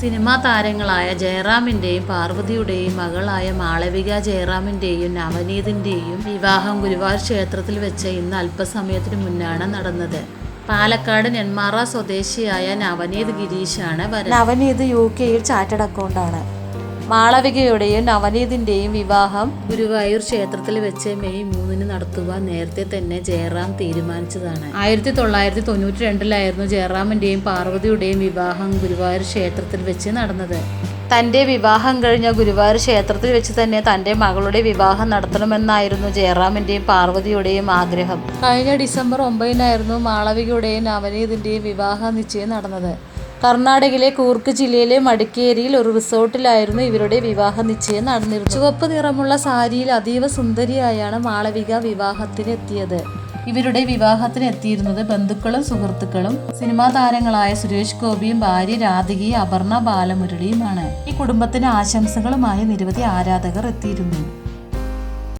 Cinema താരങ്ങളായ ജയറാമിൻ്റെയും പാർവതിയുടെയും മകളായ മാളവിക ജയറാമിൻ്റെയും നവനീതിൻ്റെയും വിവാഹം ഗുരുവായൂർ ക്ഷേത്രത്തിൽ വെച്ച് ഇന്ന് അല്പസമയത്തിനു മുന്നാണ് നടന്നത്. പാലക്കാട് നെന്മാറ സ്വദേശിയായ നവനീത് ഗിരീഷാണ് വരൻ. നവനീത് UK-യിൽ ചാർട്ടേഡ് അക്കൗണ്ടാണ്. മാളവികയുടെയും നവനീതിൻ്റെയും വിവാഹം ഗുരുവായൂർ ക്ഷേത്രത്തിൽ വെച്ച് മെയ് 3 നടത്തുവാൻ നേരത്തെ തന്നെ ജയറാം തീരുമാനിച്ചതാണ്. 1992 ജയറാമിൻ്റെയും പാർവതിയുടെയും വിവാഹം ഗുരുവായൂർ ക്ഷേത്രത്തിൽ വെച്ച് നടന്നത്. തൻ്റെ വിവാഹം കഴിഞ്ഞ ഗുരുവായൂർ ക്ഷേത്രത്തിൽ വെച്ച് തന്നെ തൻ്റെ മകളുടെ വിവാഹം നടത്തണമെന്നായിരുന്നു ജയറാമിൻ്റെയും പാർവതിയുടെയും ആഗ്രഹം. കഴിഞ്ഞ ഡിസംബർ 9 മാളവികയുടെയും നവനീതിൻ്റെയും വിവാഹ നിശ്ചയം നടന്നത്. കർണാടകയിലെ കൂർഗ് ജില്ലയിലെ മടിക്കേരിയിൽ ഒരു റിസോർട്ടിലായിരുന്നു ഇവരുടെ വിവാഹ നിശ്ചയം നടന്നിരുന്നത്. ചുവപ്പ് നിറമുള്ള സാരിയിൽ അതീവ സുന്ദരിയായാണ് മാളവിക വിവാഹത്തിന് എത്തിയത്. ഇവരുടെ വിവാഹത്തിന് എത്തിയിരുന്നത് ബന്ധുക്കളും സുഹൃത്തുക്കളും സിനിമാ താരങ്ങളായ സുരേഷ് ഗോപിയും ഭാര്യ രാധികയും അപർണ ബാലമുരളിയുമാണ്. ഈ കുടുംബത്തിന് ആശംസകളുമായി നിരവധി ആരാധകർ എത്തിയിരുന്നു.